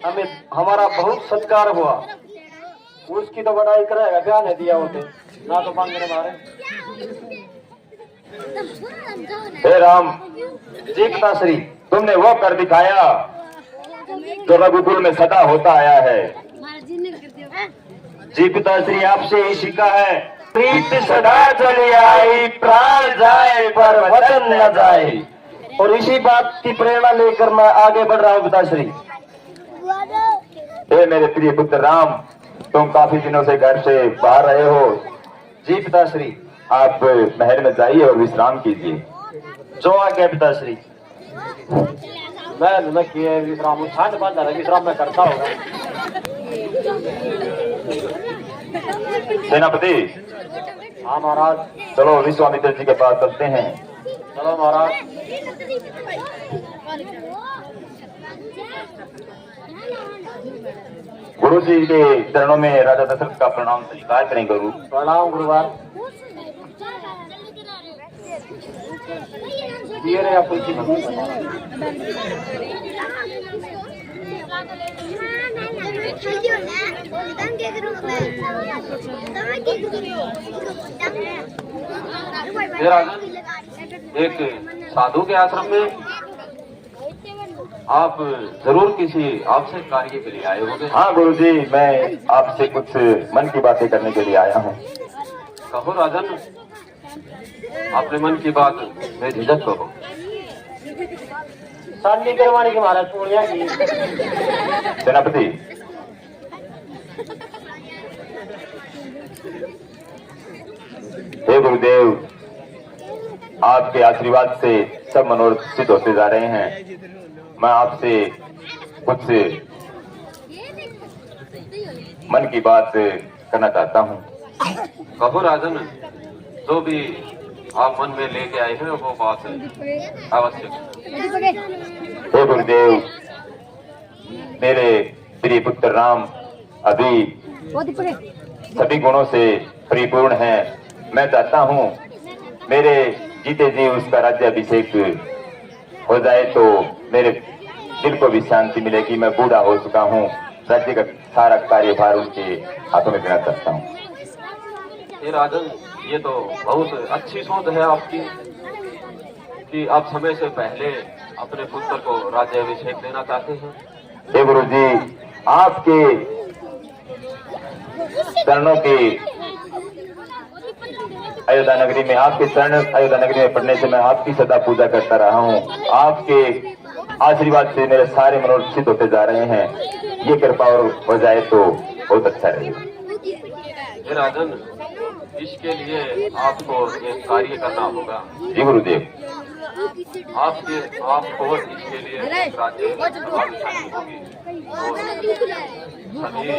हमें हमारा बहुत सत्कार हुआ। उसकी तो बड़ाई करेगा, क्या नहीं दिया होते ना तो मांगने मारे। हे राम जी पिताश्री, तुमने वो कर दिखाया जो रघुकुल में सदा होता आया है। जी पिताश्री, आपसे ही सीखा है, प्रीत सदा चली आई, प्राण जाए पर वतन न जाए। और इसी बात की प्रेरणा लेकर मैं आगे बढ़ रहा हूँ पिताश्री। हे मेरे प्रिय पुत्र राम, तुम काफी दिनों से घर से बाहर रहे हो। जी पिताश्री। आप महल में जाइए और विश्राम कीजिए। जो आज्ञा पिताश्री। मैं किए विश्राम, ठंड बांधा है, विश्राम में करता होगा। सेनापति। हाँ महाराज। चलो विश्वामित्र जी के पास चलते हैं। चलो महाराज। गुरु जी के चरणों में राजा दशरथ का प्रणाम स्वीकार करें गुरु। प्रणाम गुरुवार। ये रे आप एक साधु के आश्रम में आप जरूर किसी आवश्यक कार्य के लिए आए होंगे। हाँ गुरु जी, मैं आपसे कुछ मन की बातें करने के लिए आया हूँ। कहो राजन, अपने मन की बात बेझिझक कहो। शादी करवाने की महाराज पूर्णिया की। सेनापति, हे गुरुदेव, आपके आशीर्वाद से सब मनोरथ सिद्ध होते जा रहे हैं। मैं आपसे कुछ मन की बात करना चाहता हूँ। कहो राजन, जो भी आप मन में लेके आए हैं वो बात आवश्यक। हे गुरुदेव, मेरे प्रिय पुत्र राम अभी सभी गुणों से परिपूर्ण है। मैं चाहता हूँ मेरे जीते जी उसका राज्याभिषेक हो जाए तो मेरे दिल को भी शांति मिलेगी। मैं बूढ़ा हो चुका हूँ, राज्य का सारा कार्यभार उनके हाथों में देना चाहता हूँ। हे राजन, ये तो बहुत अच्छी सोच है आपकी कि आप समय से पहले अपने पुत्र को राज्याभिषेक देना चाहते हैं। हे गुरु जी, आपके चरणों की अयोध्या नगरी में, आपके चरण अयोध्या नगरी में पढ़ने से मैं आपकी सदा पूजा करता रहा हूँ। आपके आशीर्वाद से मेरे सारे मनोरथ सिद्ध होते जा रहे हैं। ये कृपा और हो जाए तो बहुत अच्छा रहेगा। राजन, इसके लिए आपको एक कार्य करना होगा। जी गुरुदेव। आपको इसके लिए राज्य होगी। सभी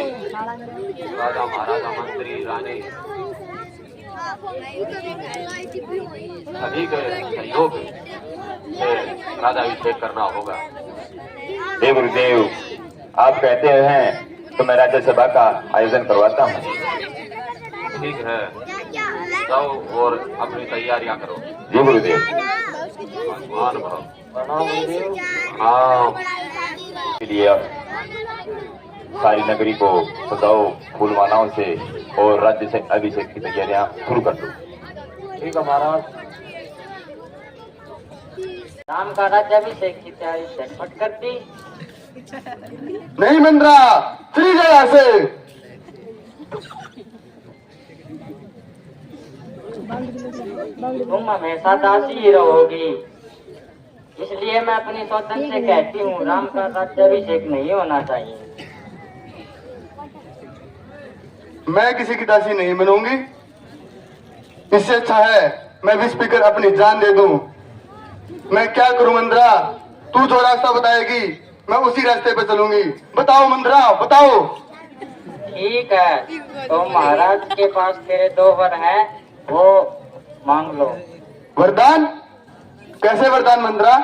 राजा महाराजा मंत्री रानी सभी के सहयोग से राज्याभिषेक करना होगा। हे गुरुदेव, आप कहते हैं तो मैं राज्यसभा का आयोजन करवाता हूँ। ठीक है, जाओ और अपनी तैयारियां करो। जी गुरुदेव। मान भाव। प्रणाम गुरुदेव। हाँ, लिए सारी नगरी को सजाओ फूल मालाओं से और राज्य से अभिषेक की तैयारियां शुरू कर दो। ठीक है महाराज। राम का राज्याभिषेक की तैयारी झटपट कर दी। नहीं मंद्रा, चली जाए यहाँ से। तुम हमेशा दासी ही रहोगी, इसलिए मैं अपनी सौतन से कहती हूँ राम का राज्याभिषेक नहीं होना चाहिए। मैं किसी की दासी नहीं बनूंगी। इससे अच्छा है मैं विष पीकर अपनी जान दे दूं। मैं क्या करूं मंद्रा, तू जो रास्ता बताएगी मैं उसी रास्ते पे चलूंगी। बताओ मंद्रा, बताओ। ठीक है, तो महाराज के पास तेरे 2 वर हैं, वो मांग लो। वरदान? कैसे वरदान मंद्रा?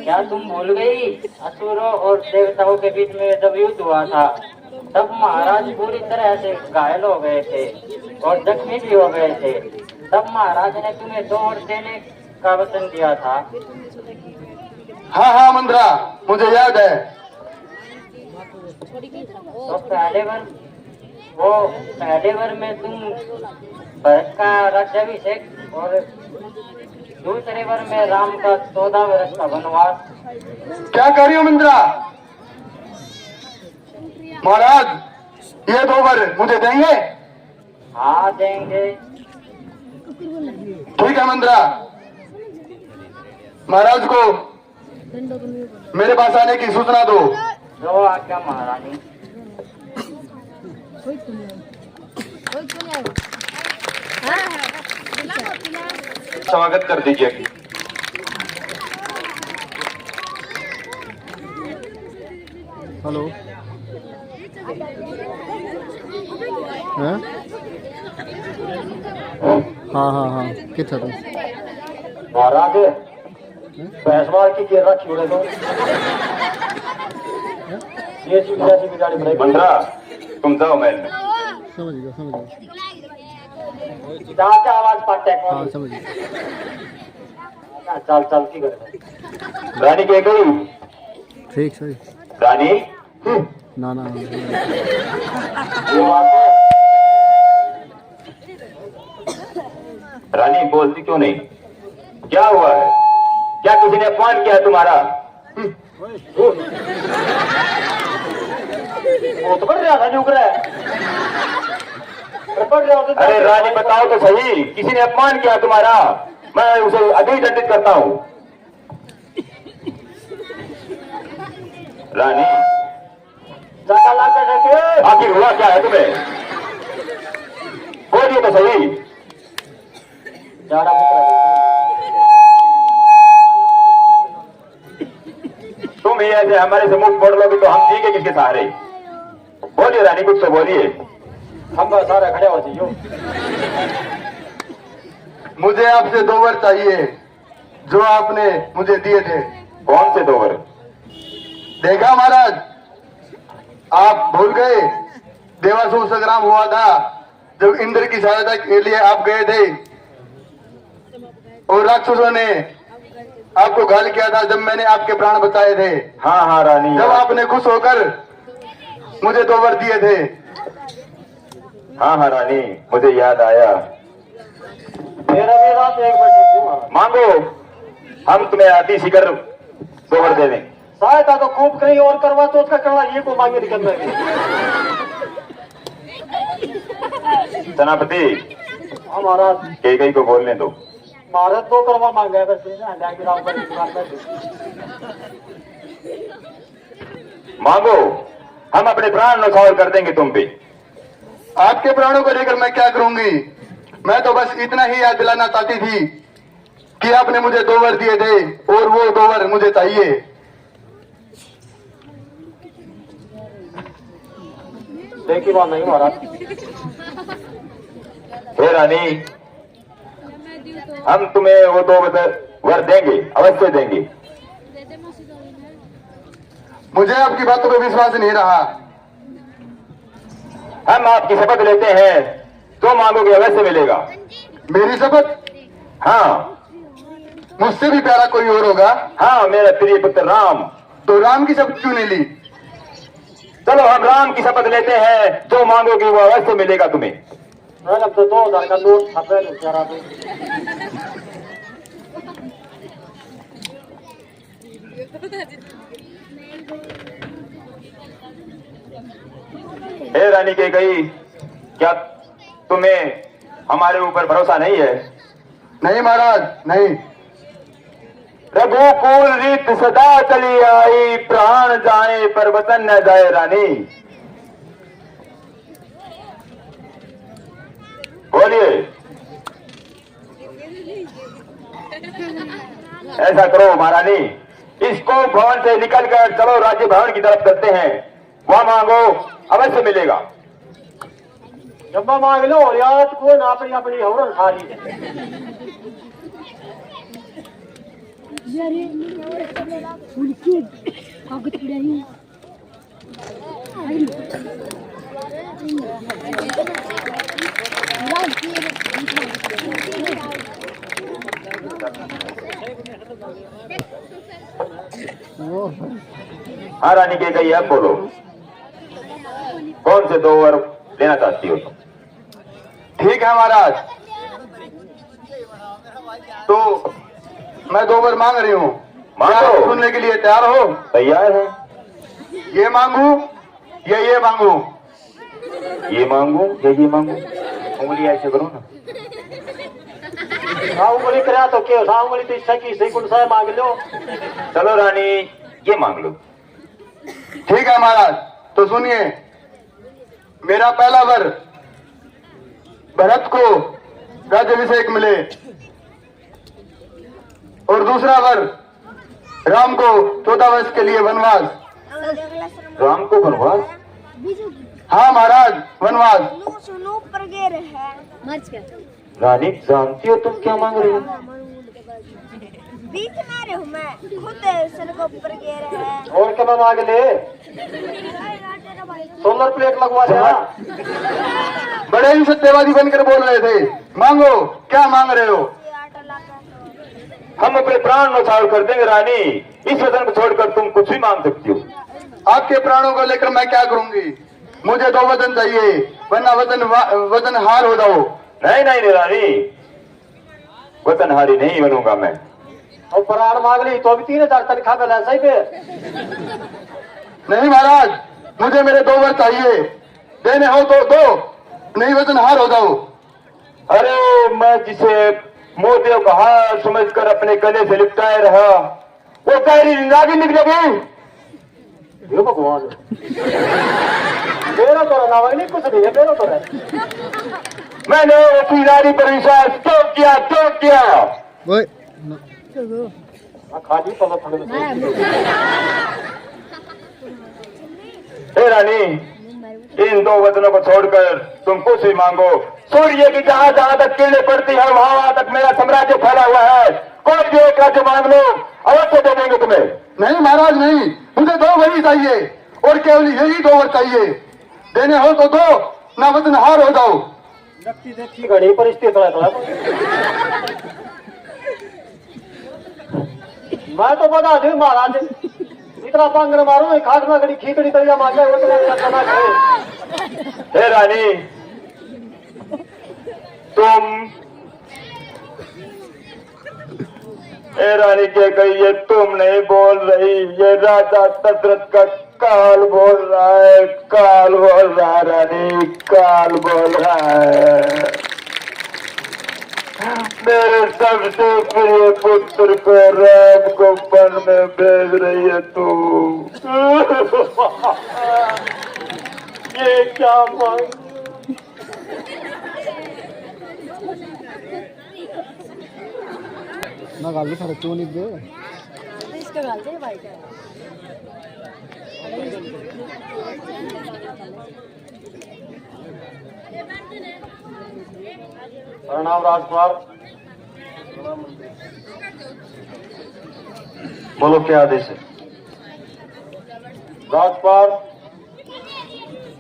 क्या तुम भूल गई, असुरों और देवताओं के बीच में जब युद्ध हुआ था तब महाराज पूरी तरह से घायल हो गए थे और जख्मी भी हो गए थे। तब महाराज ने तुम्हें 2 वर देने का वचन दिया था। हाँ हाँ मंद्रा, मुझे याद है। तो पहले वर में तुम भरत का राज्याभिषेक और दूसरे वर में राम का 14 वर्ष का वनवास। क्या कर रही हो मंत्रा? महाराज ये 2 वर मुझे देंगे? हाँ देंगे। ठीक है मंत्रा, महाराज को मेरे पास आने की सूचना दो। जो आज्ञा महारानी। स्वागत कर दीजिए। हेलो। हाँ हाँ हाँ कितना तुम महाराज भैंसवार की गिर रखी हो तो ये चीज गाड़ी बनाई। मंत्रा तुम जाओ महल में। समझ गया क्या आवाज पाते हैं? हाँ समझ गया। चल चल की कर रानी के गई। ठीक सही। रानी ना ना रानी बोलती क्यों नहीं? क्या हुआ है? क्या किसी ने अपमान किया है तुम्हारा? वो तो बढ़ रहा था झुक रहा है। अरे रानी बताओ तो सही, किसी ने अपमान किया तुम्हारा? मैं उसे अभी दंडित करता हूँ। रानी आखिर हुआ क्या है तुम्हें? बोलिए तो सही। तुम ही ऐसे हमारे से मुख मोड़ लोगे तो हम जीके किसके सहारे? बोलिए रानी, कुछ तो बोलिए। हम सारे खड़े हो जाइयो। मुझे आपसे 2 वर चाहिए जो आपने मुझे दिए थे। कौन से 2 वर? देखा महाराज, आप भूल गए देवासुर संग्राम हुआ था जब इंद्र की सहायता के लिए आप गए थे और राक्षसों ने आपको घायल किया था जब मैंने आपके प्राण बचाए थे। हाँ हाँ रानी, जब आपने खुश होकर मुझे 2 वर दिए थे। हाँ हाँ रानी, मुझे याद आया। मेरा भी रात 1 बजे मांगो, हम तुम्हें अति शीघ्र 2 वर दे दें। सहायता तो खूब कहीं और करवा तो उसका करवा ये को मांगे निकल रहे। सेनापति हमारा कई को बोलने दो। भारत 2 करवा मांगा है वैसे। मांगो, हम अपने प्राण न्यौछावर कर देंगे तुम पे। आपके प्राणों को लेकर मैं क्या करूंगी? मैं तो बस इतना ही याद दिलाना चाहती थी कि आपने मुझे 2 वर दिए थे और वो 2 वर मुझे चाहिए। देखी बात नहीं महाराज। हे रानी, हम तुम्हें वो 2 वर देंगे, अवश्य देंगे। मुझे आपकी बातों पर विश्वास नहीं रहा। हम आपकी शपथ लेते हैं, जो मांगोगे अवश्य मिलेगा। मेरी शपथ? हाँ। मुझसे भी प्यारा कोई और होगा? हाँ, मेरा प्रिय पुत्र राम। तो राम की शपथ क्यों नहीं ली? चलो हम राम की शपथ लेते हैं, जो मांगोगे वो अवश्य मिलेगा तुम्हें। अब तो 2000 का नोट छापे बेचारा। हे रानी के गई, क्या तुम्हें हमारे ऊपर भरोसा नहीं है? नहीं महाराज, नहीं। रघुकुल रीत सदा चली आई, प्राण जाए पर वतन न जाए रानी। बोलिए। ऐसा करो महारानी, इसको भवन से निकलकर चलो राज्य भवन की तरफ करते हैं। वहां मांगो, अवश्य मिलेगा। जब मांग लो यार, को ना अपनी अपनी हवरन सारी। हाँ रानी के गई, अब बोलो। कौन से 2 वर लेना चाहती हो तुम? ठीक है महाराज, तो मैं 2 वर मांग रही हूँ। मांगो। सुनने के लिए तैयार हो? तैयार है। ये मांगू या ये मांगू? ये मांगू या ये मांगू? उंगली ऐसे करो ना। उंगली करा तो क्या उंगली तो इच्छा की सही कुछ मांग लो। चलो रानी, ये मांग लो। ठीक है महाराज, तो सुनिए, मेरा पहला वर भरत को राज्याभिषेक मिले और दूसरा वर राम को 14 वर्ष के लिए वनवास। राम को वनवास? हाँ महाराज, वनवास। रानी जानती हो तुम क्या मांग रही हो? बीच में रही हूँ मैं, खुद सड़कों पर गिर है। और क्या मांग ले? सोलर प्लेट लगवा दे। बड़े ही सत्यवादी बनकर बोल रहे थे। मांगो, क्या मांग रहे हो? हम अपने प्राण न्यौछावर कर देंगे रानी। इस वचन को छोड़कर तुम कुछ भी मांग सकती हो। आपके प्राणों को लेकर मैं क्या करूंगी? मुझे 2 वचन चाहिए, वरना वचन हार हो जाओ। नहीं नहीं नहीं रानी, वतनहारी नहीं बनूंगा मैं। और प्राण मांग ली तो भी 3000 तनख्वाह मिला सही पे। नहीं महाराज, मुझे मेरे 2 वर चाहिए। देने हो तो दो, नहीं वचन हार हो जाओ। अरे मैं जिसे मोतियों का हार समझकर अपने गले से लिपटाए रहा, वो गहरी निंदा निकलेगी। ये भगवान मेरा तो नाम नहीं, कुछ नहीं है मेरा तो है। मैंने अपनी नारी पर विश्वास क्यों किया, क्यों किया? ओए खाली पल थोड़े हे रानी, इन 2 वचनों को छोड़कर तुम कुछ भी मांगो। सूर्य की जहां जहां तक किरणें पड़ती है, वहां तक मेरा साम्राज्य फैला हुआ है। कोई भी एक राज्य मांग लो, अवश्य दे देंगे तुम्हें। नहीं महाराज नहीं, मुझे 2 वर ही चाहिए और केवल यही 2 वर चाहिए। देने हो तो दो, ना वचन हार हो जाओ। देखी देखी घड़ी परिस्थिति थोड़ा थोड़ा मैं तो बता दू महाराज, इतना पांगड़ मारो खाट में घड़ी खींचड़ी तरिया मांगे हे रानी, तुम हे रानी के कही, ये तुम नहीं बोल रही, ये राजा दशरथ का काल बोल रहा है, काल बोल रहा है रानी, काल बोल रहा है। मेरे सबसे प्रिय पुत्र को राम को वन में भेज रही है तू। ये क्या मांग? ना गाल सारे क्यों नहीं दे? इसका गाल दे भाई का। प्रणाम राजकुमार। बोलो, क्या आदेश है? राजकुमार,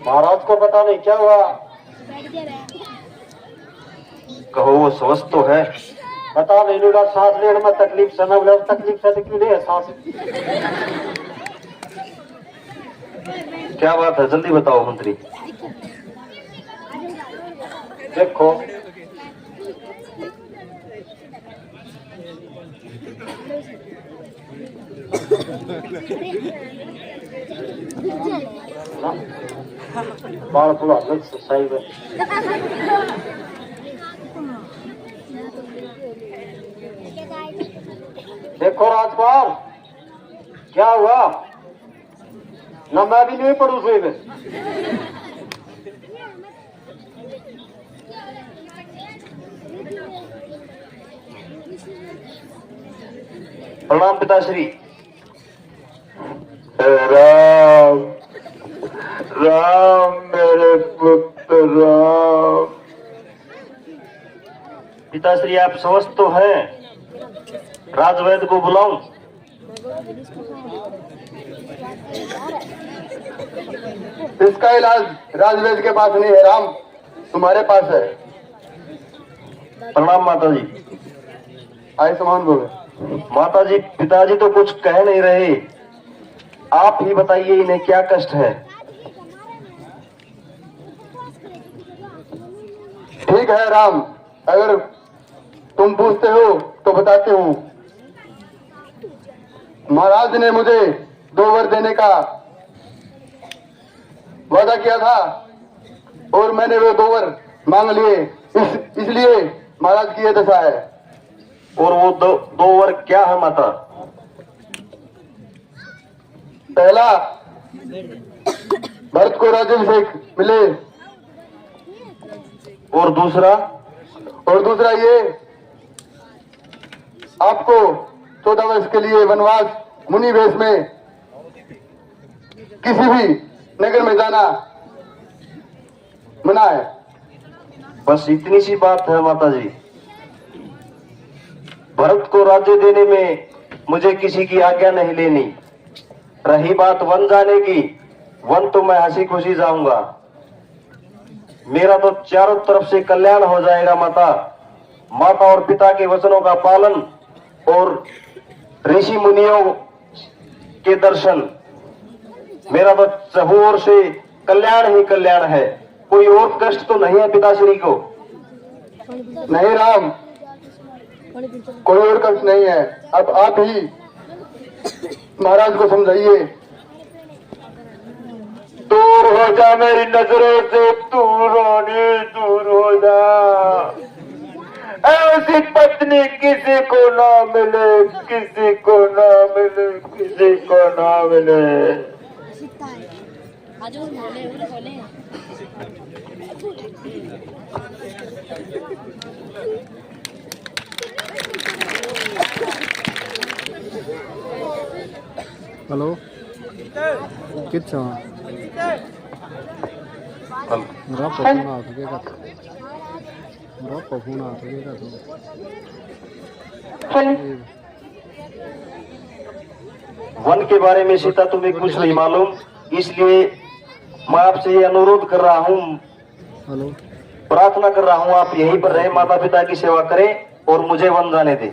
महाराज को पता नहीं क्या हुआ। कहो, वो स्वस्थ तो है? पता नहीं लूटा, सांस लेने में तकलीफ से न तकलीफ से तो क्यों नहीं है सांस? क्या बात है, जल्दी बताओ मंत्री। देखो बाल थोड़ा सही है। देखो राजकुमार, क्या हुआ? न मैं भी नहीं पढ़ू सुई में। प्रणाम पिताश्री। राम, राम मेरे पुत्र राम। पिताश्री, आप स्वस्थ तो हैं? राजवैद्य को बुलाऊं? इसका इलाज राजवैद्य के पास नहीं है राम, तुम्हारे पास है। प्रणाम माता जी। आयुष्मान बोले। माता जी, पिताजी तो कुछ कह नहीं रहे, आप ही बताइए इन्हें क्या कष्ट है। ठीक है राम, अगर तुम पूछते हो तो बताते हूँ। महाराज ने मुझे 2 वर देने का वादा किया था और मैंने वो 2 वर मांग लिए, इसलिए महाराज की ये दशा है। और वो दो वर क्या है माता? पहला, भरत को राज्याभिषेक मिले, और दूसरा ये आपको 14 वर्ष के लिए वनवास मुनि वेश में किसी भी नगर में जाना मना है। बस इतनी सी बात है माता जी। भरत को राज्य देने में मुझे किसी की आज्ञा नहीं लेनी। रही बात वन जाने की, वन तो मैं हंसी खुशी जाऊंगा। मेरा तो चारों तरफ से कल्याण हो जाएगा माता। माता और पिता के वचनों का पालन और ऋषि मुनियों के दर्शन, मेरा तो चहुं ओर से कल्याण ही कल्याण है। कोई और कष्ट तो नहीं है पिताश्री को? नहीं राम, कोई और कष्ट नहीं है। अब आप ही महाराज को समझाइए। दूर हो जा मेरी नजरों से, तू रानी दूर हो जा। ऐसी पत्नी किसी को ना मिले, किसी को ना मिले, किसी को ना मिले। हेलो किच्छा मेरा फोन आ चुकेगा, मेरा फोन आ चुकेगा तो वन के बारे में सीता तुम्हें कुछ नहीं मालूम, इसलिए मैं आपसे ये अनुरोध कर रहा हूँ, हेलो प्रार्थना कर रहा हूँ, आप यहीं पर रहे, माता पिता की सेवा करें और मुझे वन जाने दें।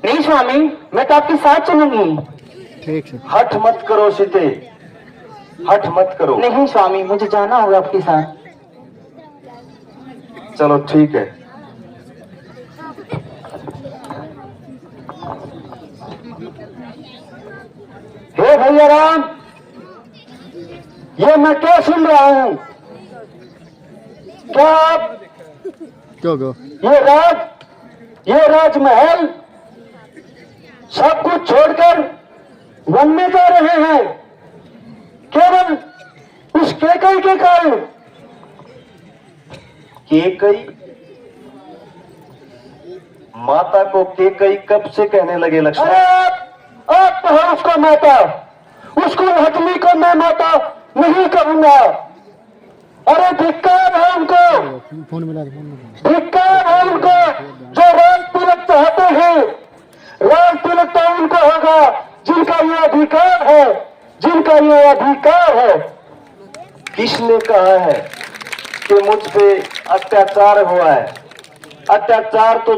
नहीं स्वामी, मैं तो आपके साथ चलूंगी। ठीक है। हठ मत करो सीते, हठ मत करो। नहीं स्वामी, मुझे जाना होगा आपके साथ। चलो ठीक है। हे भैया राम, ये मैं क्या सुन रहा हूँ? क्या आप क्यों गो ये राजमहल सब कुछ छोड़कर वन में जा रहे हैं, केवल उस केकई के कारण? केकई? माता को केकई कब से कहने लगे लक्ष्मण? आप तो है उसको माता, उसको हटमी को मैं माता नहीं कहूंगा। अरे धिक्कार है उनको, फोन मिला धिक्कार है उनको जो राज तिलक चाहते हैं। राज तिलक तो उनको होगा जिनका ये अधिकार है, जिनका ये अधिकार है। किसने कहा है कि मुझ पे अत्याचार हुआ है? अत्याचार तो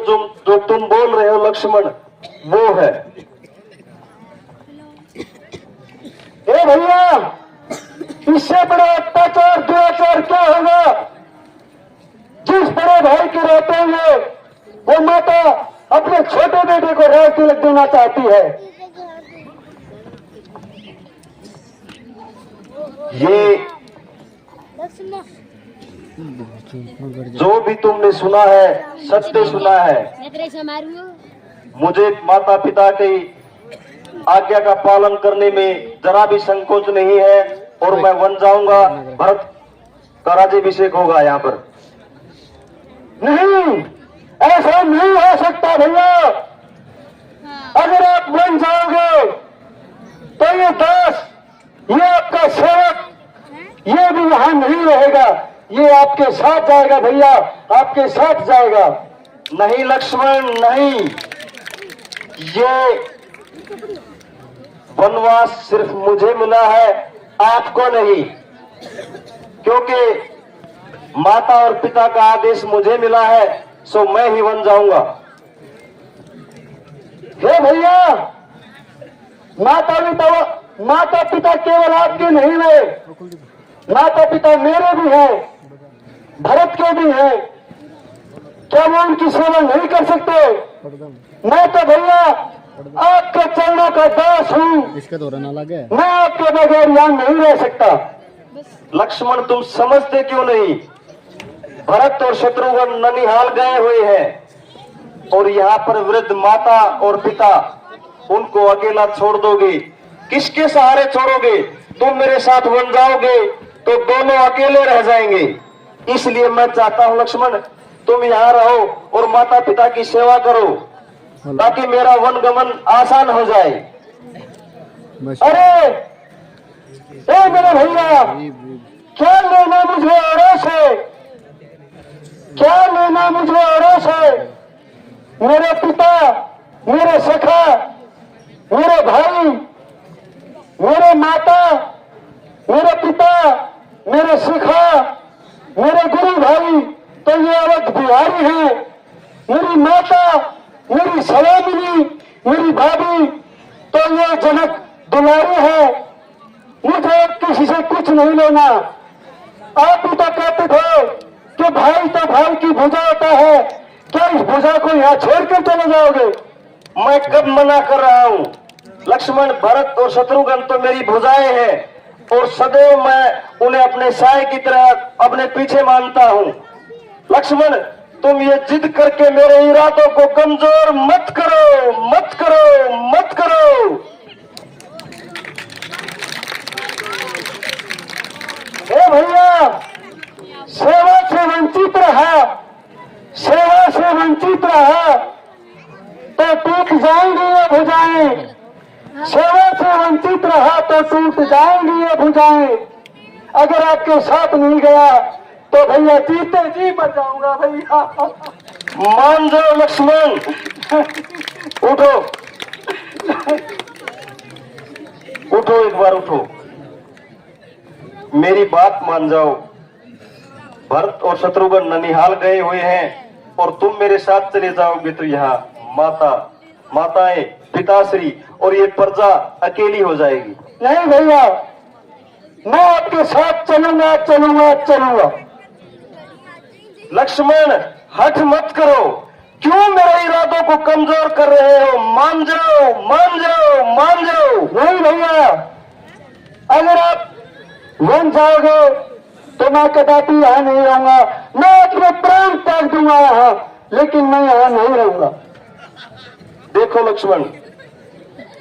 जो तुम बोल रहे हो लक्ष्मण, वो है। ए भैया, इससे बड़ा अत्याचार दुराचार क्या होगा? जिस बड़े भाई के रहते हुए वो माता अपने छोटे बेटे को राज तिलक देना चाहती है। ये जो भी तुमने सुना है सत्य सुना है। मुझे माता पिता की आज्ञा का पालन करने में जरा भी संकोच नहीं है और मैं वन जाऊंगा। भरत का राज्याभिषेक होगा यहाँ पर। नहीं, ऐसा नहीं हो सकता भैया। अगर आप वन जाओगे तो ये दास, ये आपका सेवक, ये भी यहां नहीं रहेगा, ये आपके साथ जाएगा भैया, आपके साथ जाएगा। नहीं लक्ष्मण नहीं, ये वनवास सिर्फ मुझे मिला है, आपको नहीं, क्योंकि माता और पिता का आदेश मुझे मिला है, सो मैं ही वन जाऊंगा। हे भैया, माता पिता केवल आपके नहीं है, माता पिता मेरे भी हैं, भरत के भी हैं। क्या वो उनकी सेवा नहीं कर सकते? एकदम मैं तो भैया आपके चरणों का दास हूँ, इसके दौरान अलग है। मैं आपके बगैर यहाँ नहीं रह सकता। लक्ष्मण तुम समझते क्यों नहीं? भरत और शत्रुघ्न ननिहाल गए हुए हैं और यहाँ पर वृद्ध माता और पिता, उनको अकेला छोड़ दोगे? किसके सहारे छोड़ोगे? तुम मेरे साथ वन जाओगे तो दोनों अकेले रह जाएंगे। इसलिए मैं चाहता हूँ लक्ष्मण तुम यहाँ रहो और माता पिता की सेवा करो ताकि मेरा वन गमन आसान हो जाए। अरे ए मेरे भैया, क्या लेना मुझे औरों से? क्या लेना मुझे औरों से? मेरे पिता, मेरे सखा, मेरे भाई, मेरे माता, मेरे पिता, मेरे सखा, मेरे गुरु भाई तो ये अवध बिहारी है। मेरी माता, मेरी सवामिनी, मेरी भाभी तो ये जनक दुलारी है। मुझे किसी से कुछ नहीं लेना। आप भी तो कहते थे कि भाई तो भाई की भुजा होता है, क्या इस भुजा को यहाँ छोड़कर चले जाओगे? मैं कब मना कर रहा हूँ? लक्ष्मण, भरत और शत्रुघ्न तो मेरी भुजाएं हैं और सदैव मैं उन्हें अपने साय की तरह अपने पीछे मानता हूँ। लक्ष्मण, तुम ये जिद करके मेरे इरादों को कमजोर मत करो, मत करो, मत करो। हे भैया, सेवा से वंचित रहा, सेवा से वंचित रहा तो टूट जाएंगी ये भुजाएं। सेवा से वंचित रहा तो टूट जाएंगी ये भुजाएं। अगर आपके साथ नहीं गया तो भैया जीते जी मर जाऊंगा भैया। मान जाओ लक्ष्मण, उठो उठो, एक बार उठो, मेरी बात मान जाओ। भरत और शत्रुघ्न ननिहाल गए हुए हैं और तुम मेरे साथ चले जाओगे तो यहाँ माताएं, पिताश्री और ये प्रजा अकेली हो जाएगी। नहीं भैया, मैं आपके साथ चलूंगा, चलूंगा, चलूंगा। लक्ष्मण, हठ मत करो। क्यों मेरे इरादों को कमजोर कर रहे हो? मान जाओ, मान जाओ, मान जाओ। नहीं भैया, अगर आप वन जाओगे तो मैं कदापि यहाँ नहीं रहूंगा। मैं अपने प्राण त्याग दूंगा यहाँ, लेकिन मैं यहाँ नहीं रहूंगा। देखो लक्ष्मण,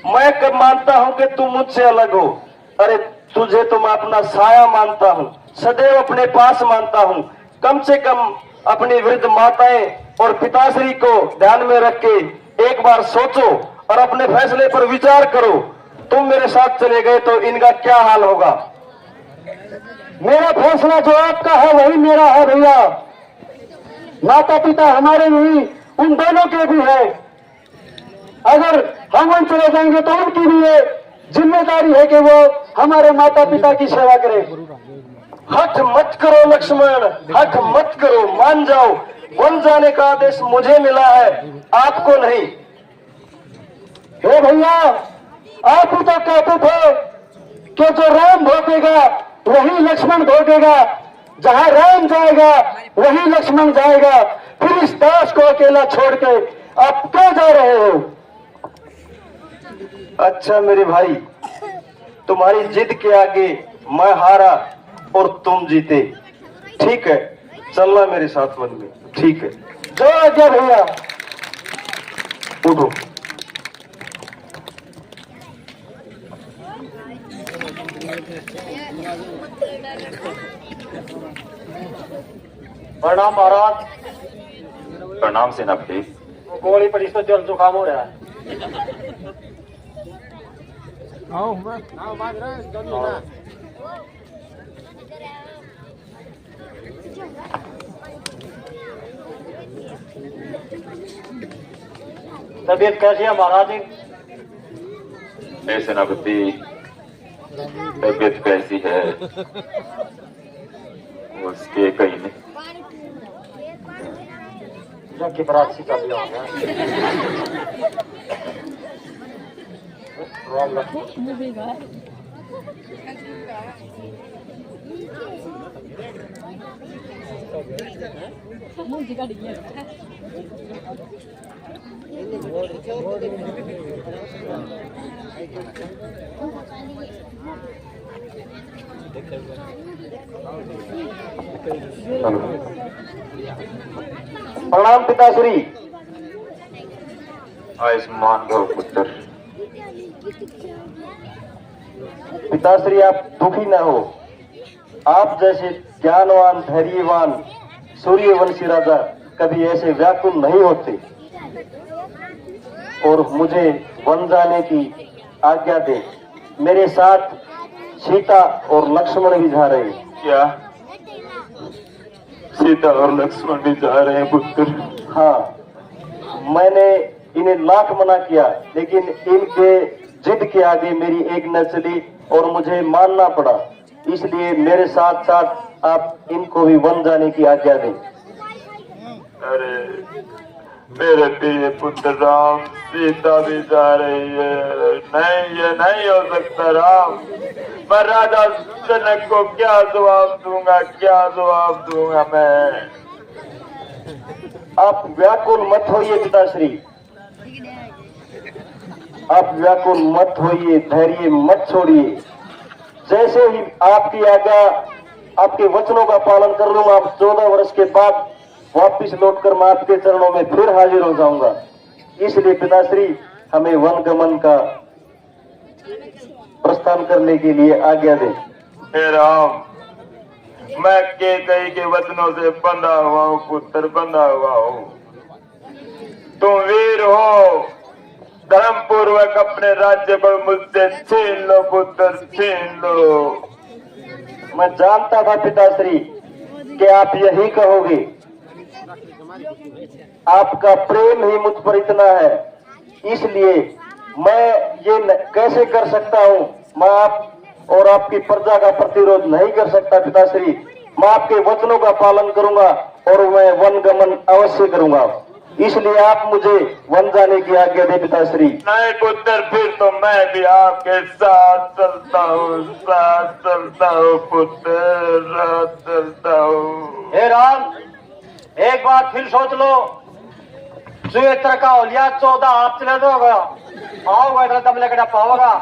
मैं कब मानता हूँ कि तुम मुझसे अलग हो? अरे तुझे तो मैं अपना साया मानता हूँ, सदैव अपने पास मानता हूँ। कम से कम अपनी वृद्ध माताएं और पिताश्री को ध्यान में रख के एक बार सोचो और अपने फैसले पर विचार करो। तुम मेरे साथ चले गए तो इनका क्या हाल होगा? मेरा फैसला जो आपका है वही मेरा है भैया। माता पिता हमारे नहीं, उन दोनों के भी है। अगर हम वन चले जाएंगे तो उनकी भी ये जिम्मेदारी है कि वो हमारे माता पिता की सेवा करें। हठ मत करो लक्ष्मण, हठ मत करो, मान जाओ। वन जाने का आदेश मुझे मिला है, आपको नहीं। हे भैया, आप ही तो कहते थे कि जो राम भोगेगा वही लक्ष्मण भोगेगा, जहां राम जाएगा वही लक्ष्मण जाएगा। फिर इस दास को अकेला छोड़ के आप क्यों जा रहे हो? अच्छा मेरे भाई, तुम्हारी जिद के आगे मैं हारा और तुम जीते। ठीक है, चलना मेरे साथ वन में। ठीक है, जो आज्ञा भैया। उठो। प्रणाम महाराज। प्रणाम सेनापति। गोली पड़ी तो जल जुकाम हो रहा है। तबीयत कैसी है महाराज जी? ए सेनापति, तबीयत कैसी है उसके कहीं नहीं। जग की बरात सी का दिया हो गया। प्रणाम पिताश्री। आयुष्मान भव पुत्र। पिताश्री आप दुखी न हो। आप जैसे ज्ञानवान धैर्यवान सूर्यवंशी राजा कभी ऐसे व्याकुल नहीं होते। और मुझे वन जाने की आज्ञा दे। मेरे साथ सीता और लक्ष्मण भी जा रहे हैं। क्या सीता और लक्ष्मण भी जा रहे हैं पुत्र? हाँ, मैंने इन्हें लाख मना किया लेकिन इनके जिद के आगे मेरी एक न चली और मुझे मानना पड़ा। इसलिए मेरे साथ साथ आप इनको भी वन जाने की आज्ञा दें। अरे मेरे प्रिय पुत्र राम, सीता भी जा रही है। नहीं, ये नहीं हो सकता राम। मैं राजा जनक को क्या जवाब दूंगा, क्या जवाब दूंगा मैं? आप व्याकुल मत होइए पिताश्री, आप व्याकुल मत होइए, धैर्य मत छोड़िए। जैसे ही आपकी आज्ञा, आपके वचनों का पालन कर लूंगा, 14 वर्ष के बाद वापिस लौटकर मैं आपके चरणों में फिर हाजिर हो जाऊंगा। इसलिए पिताश्री हमें वन गमन का प्रस्थान करने के लिए आज्ञा दें। हे राम, मैं केकई के वचनों से बंधा हुआ हूँ पुत्र, बंधा हुआ हूँ। तुम वीर हो, धर्म पूर्वक अपने राज्य को मुझसे छीन लो पुत्र, छीन लो। मैं जानता था पिताश्री कि आप यही कहोगे। आपका प्रेम ही मुझ पर इतना है, इसलिए मैं ये कैसे कर सकता हूँ। मैं आप और आपकी प्रजा का प्रतिरोध नहीं कर सकता पिताश्री। मैं आपके वचनों का पालन करूंगा और मैं वन गमन अवश्य करूंगा। इसलिए आप मुझे वन जाने की आज्ञा दे पिताश्री। नहीं पुत्र, फिर तो मैं भी आपके साथ चलता हूँ, साथ चलता हूँ पुत्र, साथ चलता हूँ। हे राम, एक बार फिर सोच लो। सुएत्र का होलिया 14 हाथ चले दोगा, आओगा दम लेकर पाओगा।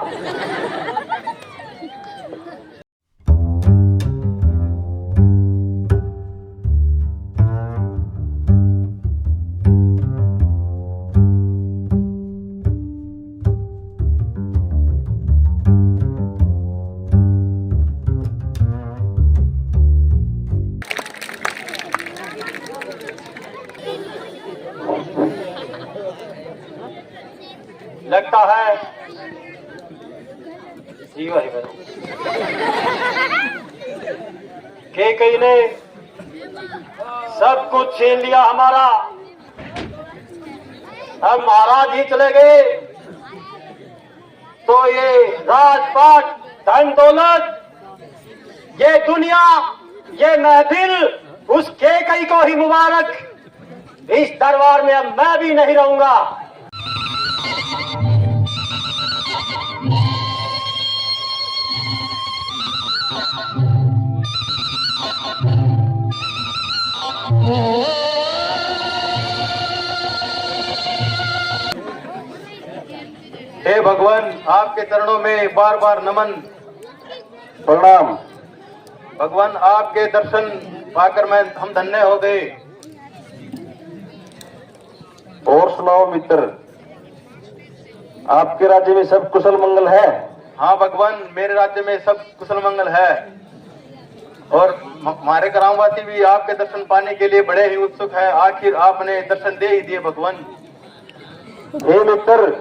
लगता है जी भाई केकई ने सब कुछ छीन लिया हमारा। अब महाराज ही चले गए तो ये राजपाट, धन दौलत, ये दुनिया, ये महफिल उस केकई को ही मुबारक। इस दरबार में अब मैं भी नहीं रहूंगा। हे भगवान, आपके चरणों में बार बार नमन, प्रणाम। भगवान आपके दर्शन पाकर हम धन्य हो गए। और सुनाओ मित्र, आपके राज्य में सब कुशल मंगल है? हाँ भगवान, मेरे राज्य में सब कुशल मंगल है और हमारे ग्रामवासी भी आपके दर्शन पाने के लिए बड़े ही उत्सुक हैं। आखिर आपने दर्शन दे ही दिए भगवान। हे मित्र,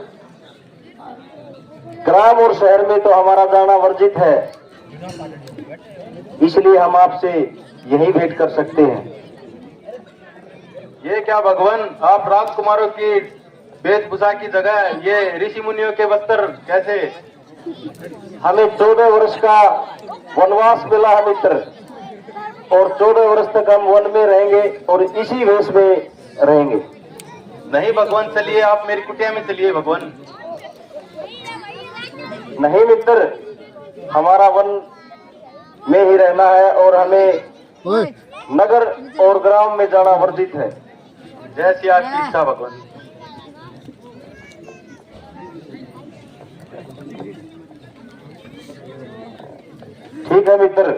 ग्राम और शहर में तो हमारा जाना वर्जित है, इसलिए हम आपसे यही भेंट कर सकते हैं। ये क्या भगवान, आप राजकुमारों की वेशभूषा की जगह ये ऋषि मुनियों के वस्त्र कैसे? हमें 14 वर्ष का वनवास मिला है मित्र, और 14 वर्ष तक हम वन में रहेंगे और इसी वेश में रहेंगे। नहीं भगवान, चलिए आप मेरी कुटिया में चलिए भगवान। नहीं मित्र, हमारा वन में ही रहना है और हमें नगर और ग्राम में जाना वर्जित है। जैसी आपकी इच्छा भगवान। ठीक है मित्र।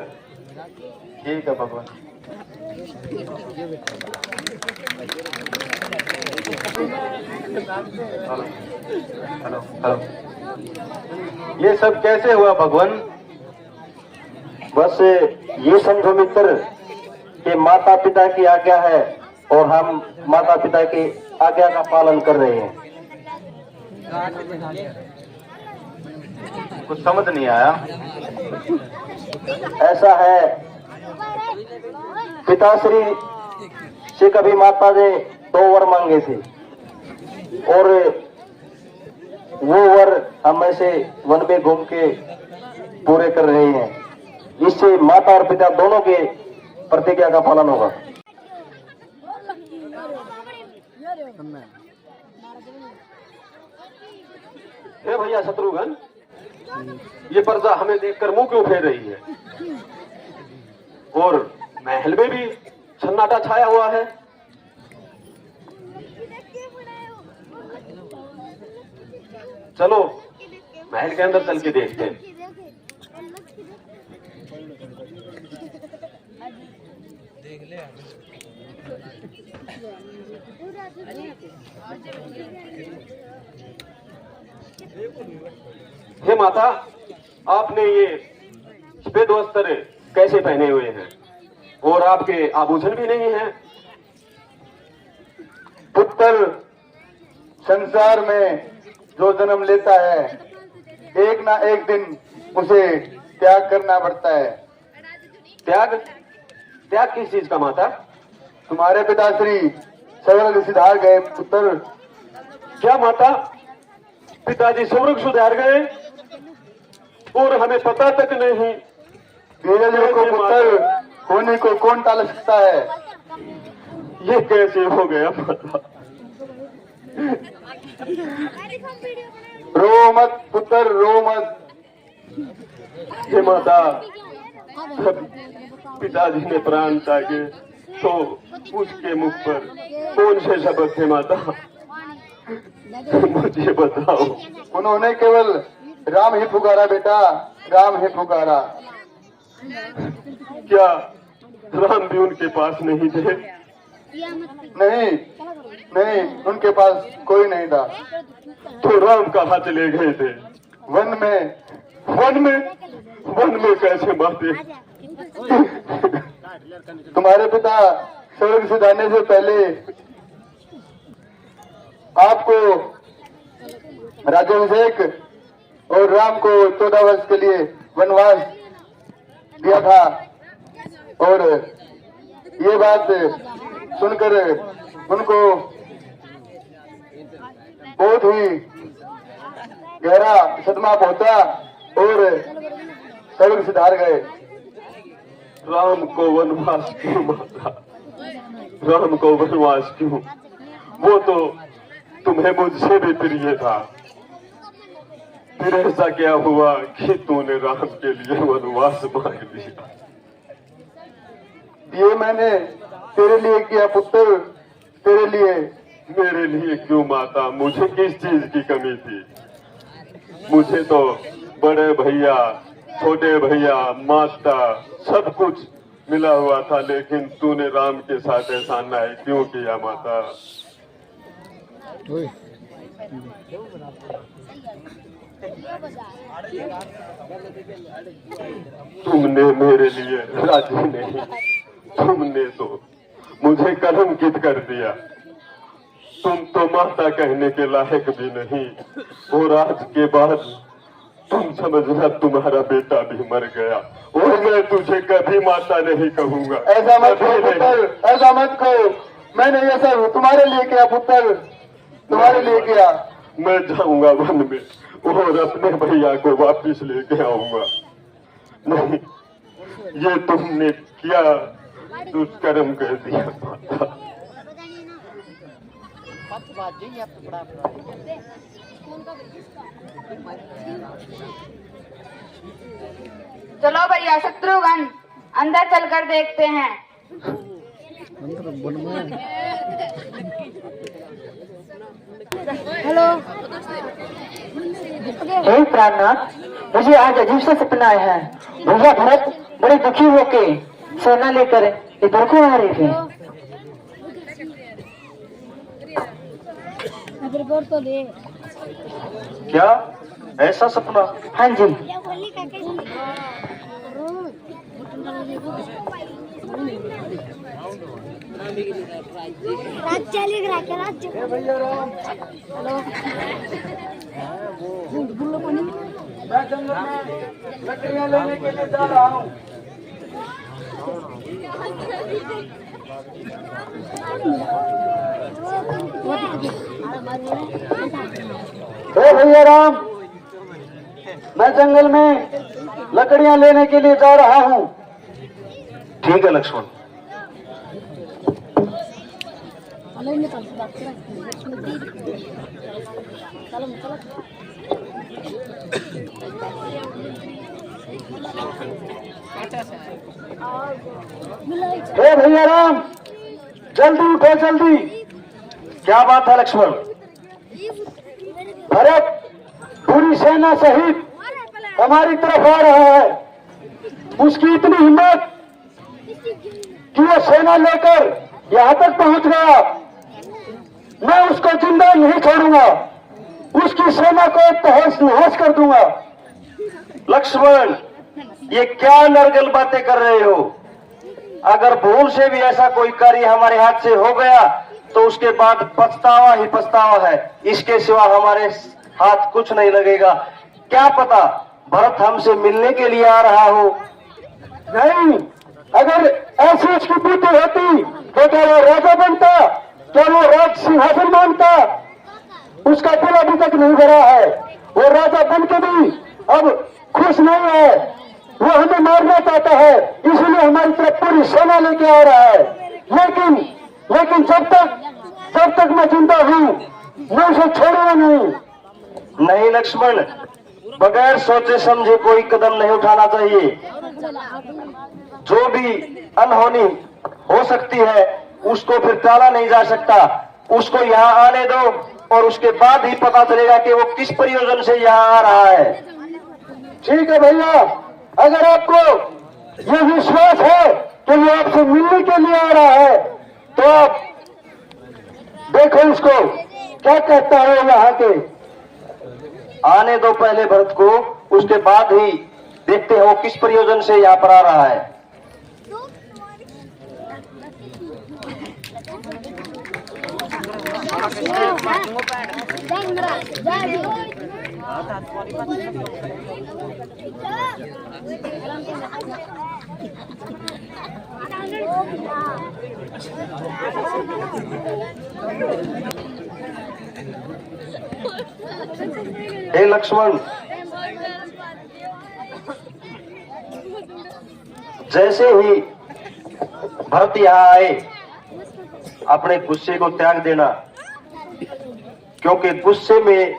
ठीक है भगवान। Hello hello. ये सब कैसे हुआ भगवान? बस ये समझो मित्र कि माता पिता की आज्ञा है और हम माता पिता की आज्ञा का पालन कर रहे हैं। कुछ समझ नहीं आया। ऐसा है, पिताश्री से कभी माता ने 2 वर मांगे थे और वो वर हम ऐसे वन में घूम के पूरे कर रहे हैं। इससे माता और पिता दोनों के प्रतिज्ञा का पालन होगा। हे भैया शत्रुघ्न, ये प्रजा हमें देखकर मुंह क्यों फेर रही है? और महल में भी सन्नाटा छाया हुआ है। चलो महल के अंदर चल के देखते हैं। हे माता, आपने ये सफेद वस्त्र कैसे पहने हुए हैं और आपके आभूषण भी नहीं हैं? पुत्र संसार में जो जन्म लेता है एक ना एक दिन उसे त्याग करना पड़ता है। त्याग? त्याग किस चीज का माता? तुम्हारे पिताश्री स्वर्ग सिधार गए पुत्र। क्या माता, पिताजी स्वर्ग सुधार गए और हमें पता तक नहीं? धीरज को पुत्र होने को कौन टाल सकता है? ये कैसे हो गया माता? रो मत पुत्र, रो मत। हे माता, पिताजी ने प्राण त्यागे तो उसके मुख पर कौन से शब्द थे माता? मुझे बताओ। उन्होंने केवल राम ही पुकारा बेटा, राम ही पुकारा। क्या राम भी उनके पास नहीं थे? नहीं नहीं, उनके पास कोई नहीं था। तो राम कहाँ चले गए थे? वन में। वन में? वन में कैसे माते? तुम्हारे पिता स्वर्ग से जाने से पहले आपको राज्याभिषेक और राम को 14 वर्ष के लिए वनवास दिया था। और ये बात सुनकर उनको बहुत ही गहरा सदमा पहुंचा और स्वर्ग सिधार गए। राम को वनवास क्यों माता? राम को वनवास क्यों? वो तो तुम्हें मुझसे भी प्रिय था। फिर ऐसा क्या हुआ कि तूने राम के लिए वनवास मांग लिया? ये मैंने तेरे लिए किया पुत्र, तेरे लिए। मेरे लिए क्यों माता? मुझे किस चीज की कमी थी? मुझे तो बड़े भैया, छोटे भैया, माता सब कुछ मिला हुआ था, लेकिन तूने राम के साथ ऐसा अन्याय क्यों किया माता? तुमने मेरे लिए राजी नहीं, तुमने तो मुझे कलंकित कर दिया। तुम तो माता कहने के लायक भी नहीं और आज के बाद तुम समझना तुम्हारा बेटा भी मर गया और मैं तुझे कभी माता नहीं कहूंगा। ऐसा मत कहो पुत्र, ऐसा मत कहो। मैंने ये सब तुम्हारे लिए किया पुत्र, तुम्हारे लिए किया। मैं जाऊंगा वन में और अपने भैया को वापिस लेके आऊंगा। नहीं, ये तुमने क्या दुष्कर्म कर दिया माता? चलो भैया शत्रुघ्न, अंदर चलकर देखते हैं अंदर बन में हेलो हे प्राणनाथ, मुझे आज अजीब सा सपना आया है। भैया भरत बड़े दुखी होके सेना लेकर इधर को आ रहे थे। तो दे। क्या ऐसा सपना? हाँ जी। राज्य लिख रहा है राज्य। मैं जंगल में लकड़ियां लेने के लिए जा रहा हूँ। हे भैया राम, मैं जंगल में लकड़ियां लेने के लिए जा रहा हूँ। ठीक है लक्ष्मण। हे भैया राम, जल्दी उठो जल्दी। क्या बात है लक्ष्मण? भरत पूरी सेना सहित हमारी तरफ आ रहा है। उसकी इतनी हिम्मत कि वो सेना लेकर यहाँ तक पहुंच गया। मैं उसको जिंदा नहीं छोड़ूंगा, उसकी सेना को तहस नहस कर दूंगा। लक्ष्मण, ये क्या नरगल बातें कर रहे हो? अगर भूल से भी ऐसा कोई कार्य हमारे हाथ से हो गया तो उसके बाद पछतावा ही पछतावा है। इसके सिवा हमारे हाथ कुछ नहीं लगेगा। क्या पता भरत हमसे मिलने के लिए आ रहा हो। नहीं, अगर ऐसी उसकी बुद्धि होती तो क्या वो राजा बनता? क्या वो राज सिंहासन मानता? उसका दिल अभी तक नहीं भरा है। वो राजा बन के भी अब खुश नहीं है। वो हमें मारना चाहता है, इसलिए हमारी तरफ पूरी सेना लेके आ रहा है। लेकिन जब तक मैं जिंदा हूँ मैं उसे छोड़ूंगा नहीं। नहीं लक्ष्मण, बगैर सोचे समझे कोई कदम नहीं उठाना चाहिए। जो भी अनहोनी हो सकती है उसको फिर टाला नहीं जा सकता। उसको यहाँ आने दो और उसके बाद ही पता चलेगा कि वो किस प्रयोजन से यहाँ आ रहा है। ठीक है भैया, अगर आपको ये विश्वास है कि वो आपसे मिलने के लिए आ रहा है तो आप देखो इसको क्या कहता है यहाँ के। आने दो पहले भरत को, उसके बाद ही देखते हैं वो किस प्रयोजन से यहाँ पर आ रहा है। हे लक्ष्मण, जैसे ही भरत यहाँ आए अपने गुस्से को त्याग देना, क्योंकि गुस्से में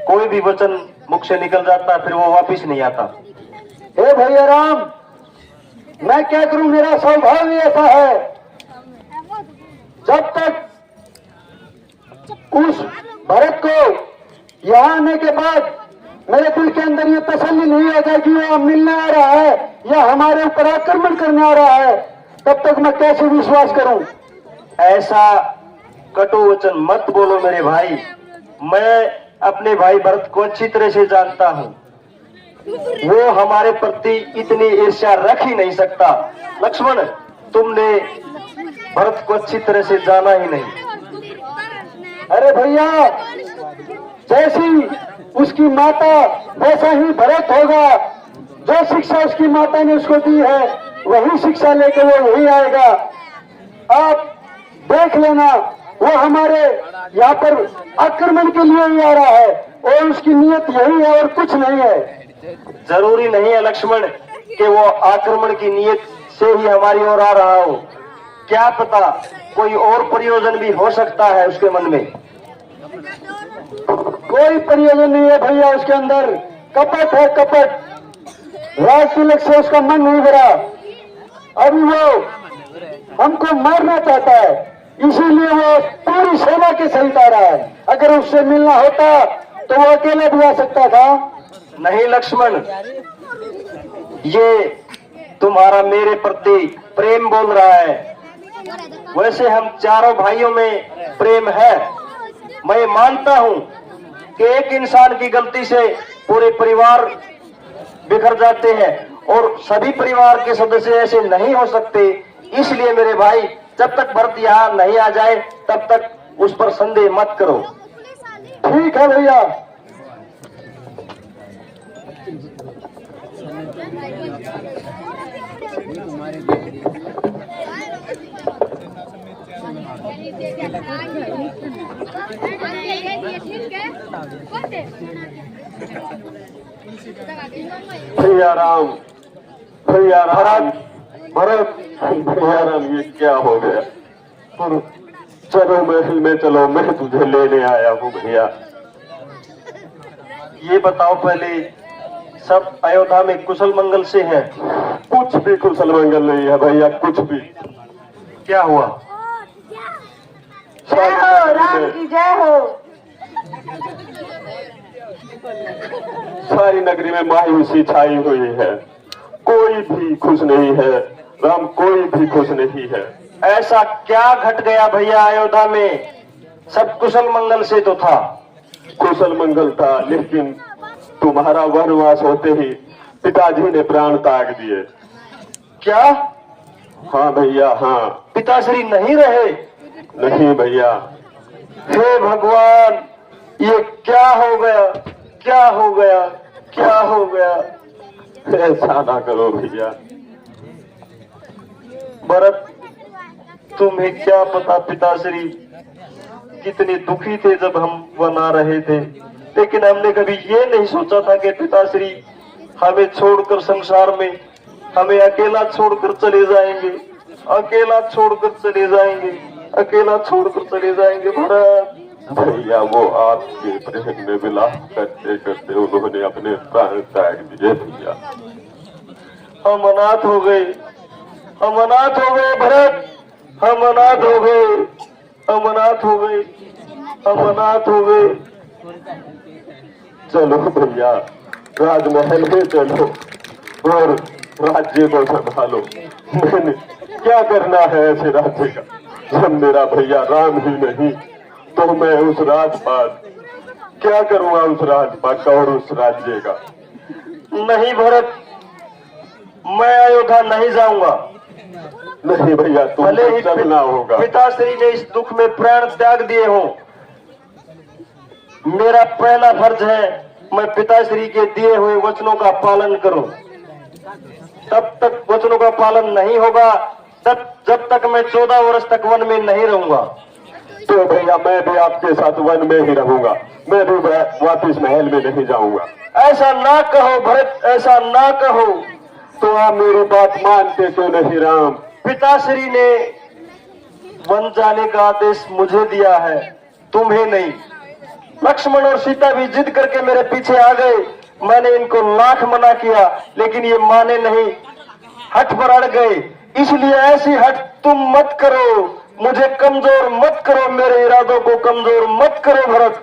कोई भी वचन मुख से निकल जाता है फिर वो वापिस नहीं आता। हे भैया राम, मैं क्या करूं, मेरा स्वभाव ही ऐसा है। जब तक उस भरत को यहाँ आने के बाद मेरे दिल के अंदर ये तसल्ली नहीं आ जाएगी वो मिलने आ रहा है या हमारे ऊपर आक्रमण करने आ रहा है, तब तक मैं कैसे विश्वास करूं? ऐसा कटु वचन मत बोलो मेरे भाई। मैं अपने भाई भरत को अच्छी तरह से जानता हूं। वो हमारे प्रति इतनी ईर्ष्या रख ही नहीं सकता। लक्ष्मण, तुमने भरत को अच्छी तरह से जाना ही नहीं। अरे भैया, जैसी उसकी माता वैसा ही भरत होगा। जो शिक्षा उसकी माता ने उसको दी है वही शिक्षा लेकर वो यही आएगा। आप देख लेना, वो हमारे यहाँ पर आक्रमण के लिए ही आ रहा है और उसकी नीयत यही है और कुछ नहीं है। जरूरी नहीं है लक्ष्मण कि वो आक्रमण की नीयत से ही हमारी ओर आ रहा हो। क्या पता कोई और प्रयोजन भी हो सकता है उसके मन में। कोई प्रयोजन नहीं है भैया, उसके अंदर कपट है, कपट। राज तिलक से उसका मन नहीं भरा। अभी वो मारना चाहता है, इसीलिए वो पूरी सेना के सहित आ रहा है। अगर उससे मिलना होता तो वो अकेला भी आ सकता था। नहीं लक्ष्मण, ये तुम्हारा मेरे प्रति प्रेम बोल रहा है। वैसे हम चारों भाइयों में प्रेम है। मैं मानता हूं कि एक इंसान की गलती से पूरे परिवार बिखर जाते हैं और सभी परिवार के सदस्य ऐसे नहीं हो सकते। इसलिए मेरे भाई, जब तक भरत यहाँ नहीं आ जाए तब तक उस पर संदेह मत करो। ठीक है भैया। भैया राम, भैया राम, भरत, भैया राम, ये क्या हो गया? चलो महल में चलो, मैं तुझे लेने आया हूँ भैया। ये बताओ पहले, सब अयोध्या में कुशल मंगल से है? कुछ भी कुशल मंगल नहीं है भैया, कुछ भी। क्या हुआ? जय हो राम की जय हो। सारी नगरी में मायूसी छाई हुई है, कोई भी खुश नहीं है राम, कोई भी खुश नहीं है। ऐसा क्या घट गया भैया अयोध्या में? सब कुशल मंगल से तो था। कुशल मंगल था, लेकिन तुम्हारा वनवास होते ही पिताजी ने प्राण त्याग दिए। क्या? हाँ भैया, हाँ। पिताश्री नहीं रहे? नहीं भैया। हे भगवान, ये क्या हो गया, क्या हो गया, क्या हो गया? ऐसा ना करो भैया। भरत, तुम्हें क्या पता पिताश्री कितने दुखी थे जब हम बना रहे थे, लेकिन हमने कभी ये नहीं सोचा था कि पिताश्री हमें छोड़कर संसार में हमें अकेला छोड़कर चले जाएंगे, अकेला छोड़कर चले जाएंगे, अकेला छोड़कर चले जाएंगे। भरत भैया, वो आपके प्रेम में विलाप करते करते उन्होंने अपने प्राण त्याग दिए भैया। हम अनाथ हो गए, हम अनाथ हो गए भरत, हम अनाथ हो गए, हम अनाथ हो गए, हम अनाथ हो गए। चलो भैया, राजमहल में चलो और राज्य को संभालो। मैंने क्या करना है ऐसे राज्य का? जब मेरा भैया राम ही नहीं तो मैं उस राजपाट क्या करूंगा, उस राजपाट का और उस राज्य का? नहीं भरत, मैं अयोध्या नहीं जाऊंगा। नहीं भैया, भले तुमको ही चलना होगा। पिताश्री ने इस दुख में प्राण त्याग दिए हो, मेरा पहला फर्ज है मैं पिताश्री के दिए हुए वचनों का पालन करूं। तब तक वचनों का पालन नहीं होगा जब तक मैं 14 वर्ष तक वन में नहीं रहूंगा। तो भैया, मैं भी आपके साथ वन में ही रहूंगा, मैं भी वापिस महल में नहीं जाऊंगा। ऐसा ना कहो भरत, ऐसा ना कहो। तो आप मेरी बात मानते तो नहीं राम? पिताश्री ने वन जाने का आदेश मुझे दिया है, तुम्हें नहीं। लक्ष्मण और सीता भी जिद करके मेरे पीछे आ गए, मैंने इनको लाख मना किया लेकिन ये माने नहीं, हठ पर अड़ गए। इसलिए ऐसी हठ तुम मत करो, मुझे कमजोर मत करो, मेरे इरादों को कमजोर मत करो भरत।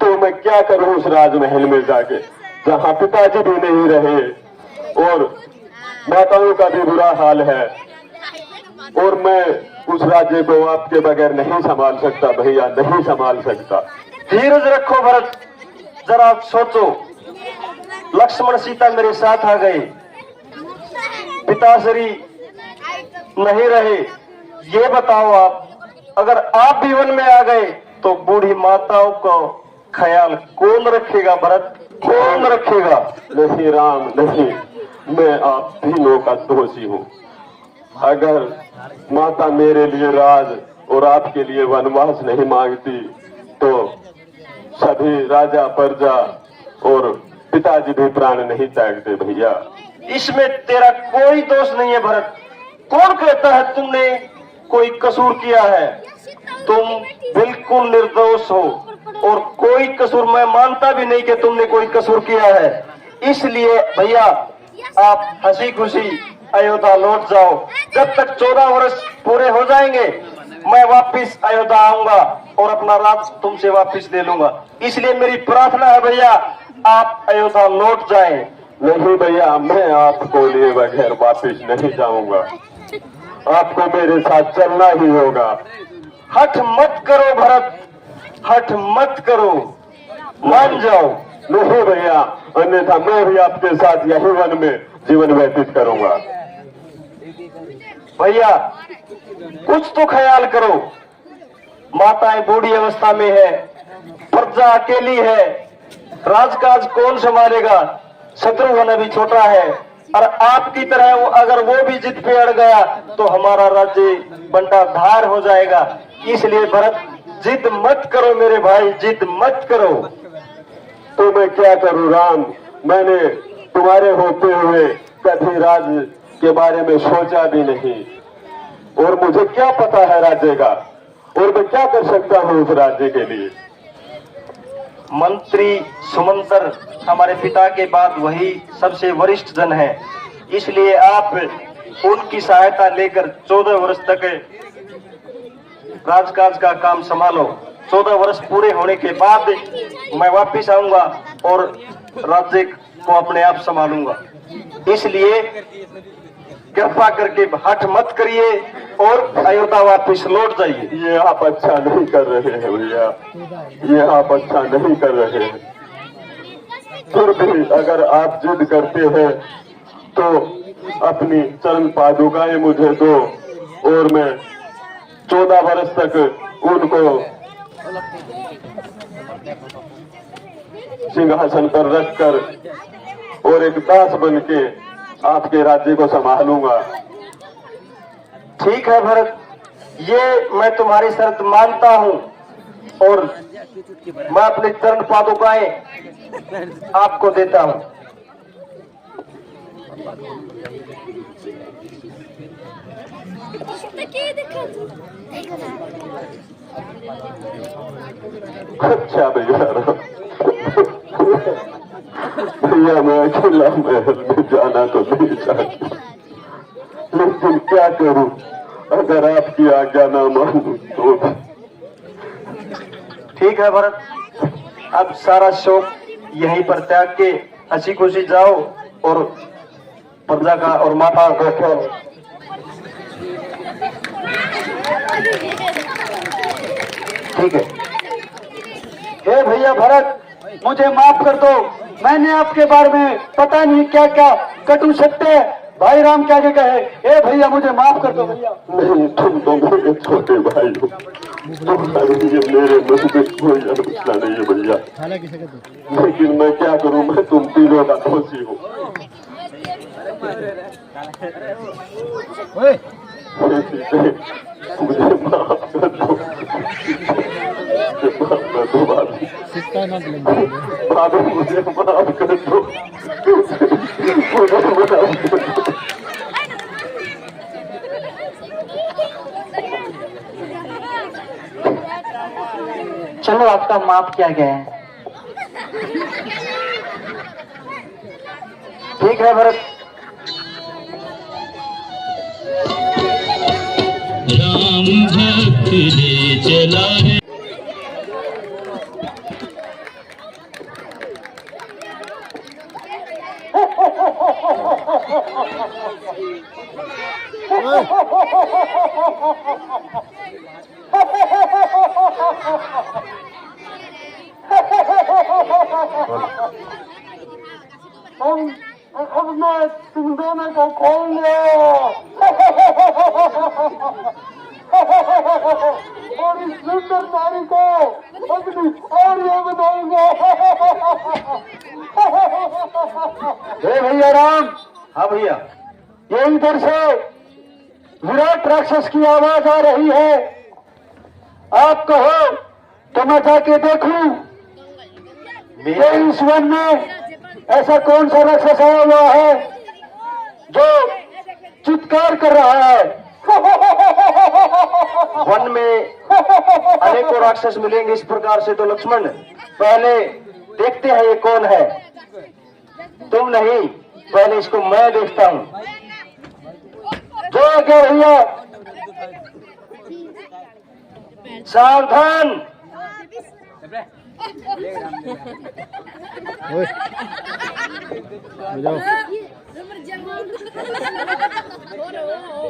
तो मैं क्या करूं उस राजमहल में जाके, जहां पिताजी भी नहीं रहे और माताओं का भी बुरा हाल है, और मैं उस राज्य को आपके बगैर नहीं संभाल सकता भैया, नहीं संभाल सकता। धीरज रखो भरत, जरा सोचो। लक्ष्मण सीता मेरे साथ आ गए, पिताश्री नहीं रहे। ये बताओ आप, अगर आप भी वन में आ गए तो बूढ़ी माताओं को ख्याल कौन रखेगा भरत, कौन रखेगा? नहीं राम, नहीं, मैं आप तीनों का दोषी हूँ। अगर माता मेरे लिए राज और आपके लिए वनवास नहीं मांगती तो सभी राजा प्रजा और पिताजी भी प्राण नहीं त्यागते भैया। इसमें तेरा कोई दोष नहीं है भरत। कौन कहता है तुमने कोई कसूर किया है? तुम बिल्कुल निर्दोष हो और कोई कसूर मैं मानता भी नहीं कि तुमने कोई कसूर किया है। इसलिए भैया, आप हंसी खुशी अयोध्या लौट जाओ। जब तक 14 वर्ष पूरे हो जाएंगे मैं वापिस अयोध्या आऊंगा और अपना राज तुमसे वापिस ले लूंगा। इसलिए मेरी प्रार्थना है भैया, आप अयोध्या लौट जाएं। नहीं भैया, मैं आपको लिए बगैर वापिस नहीं जाऊंगा। आपको मेरे साथ चलना ही होगा। हठ मत करो भरत, हठ मत करो, मान जाओ। नहीं भैया, अन्यथा मैं भी आपके साथ यही वन में जीवन व्यतीत करूंगा। भैया कुछ तो ख्याल करो, माताएं बूढ़ी अवस्था में है, प्रजा अकेली है, राजकाज कौन संभालेगा, शत्रुघ्न अभी छोटा है, और आपकी तरह वो अगर वो भी जिद पे अड़ गया तो हमारा राज्य बंटाधार हो जाएगा। इसलिए भरत जिद मत करो मेरे भाई, जिद मत करो। तो मैं क्या करूं राम, मैंने तुम्हारे होते हुए कभी राज के बारे में सोचा भी नहीं, और मुझे क्या पता है राज्य का, और मैं क्या कर सकता हूं उस राज्य के लिए। मंत्री सुमंतर हमारे पिता के बाद वही सबसे वरिष्ठ जन है, इसलिए आप उनकी सहायता लेकर 14 वर्ष तक राजकाज का काम संभालो। 14 वर्ष पूरे होने के बाद मैं वापिस आऊंगा और राज्य को अपने आप संभालूंगा। इसलिए कृपा करके हठ मत करिए और अयोध्या वापिस लौट जाइए। ये आप अच्छा नहीं कर रहे हैं भैया, ये आप अच्छा नहीं कर रहे हैं। फिर भी अगर आप जिद करते हैं तो अपनी चरण पादुकाएं मुझे दो, और मैं 14 वर्ष तक उनको सिंहासन पर रखकर और एक दास बन के आपके राज्य को संभालूंगा। ठीक है भरत, ये मैं तुम्हारी शर्त मानता हूँ, और मैं अपने चरण पादुकाएं आपको देता हूँ। अच्छा भैया, भैया मैं अकेला महल में जाना तो नहीं चाहती, लेकिन क्या करूं, अगर आपकी आज्ञा ना मानूं तो। ठीक है भरत, अब सारा शोक यहीं पर त्याग के हंसी खुशी जाओ और प्रजा का और माता को ख्याल। ठीक है। हे भैया भरत, मुझे माफ कर दो, मैंने आपके बारे में पता नहीं क्या क्या कटु सत्य भाई राम क्या कहे। हे भैया मुझे माफ कर दो भैया। नहीं, तुम तो मेरे छोटे भाई हो, तुम्हारे लिए मेरे मन में कोई अड़चना नहीं है भैया, लेकिन मैं क्या करूं, मैं तुम तीनों का दोषी हूँ। मुझे माफ कर दो, बाबू मुझे माफ कर दो, मुझे माफ कर दो। चलो आपका माफ किया गया है। ठीक है भरत। राम भक्त ले चला है। अब मैं तुम दोनों को खोल लिया और इस सुंदर नारी को अपनी और ये बनाऊंगा। हे भैया राम। हाँ भैया। ये इधर से विराट राक्षस की आवाज आ रही है, आप कहो तो मैं जाके देखूं मेरे इस वन में ऐसा कौन सा राक्षस आया हुआ है जो चित्कार कर रहा है। वन में अनेकों राक्षस मिलेंगे इस प्रकार से, तो लक्ष्मण पहले देखते हैं ये कौन है। तुम नहीं, पहले इसको मैं देखता हूं। जो क्या भैया? सावधान। ओए हो जाओ।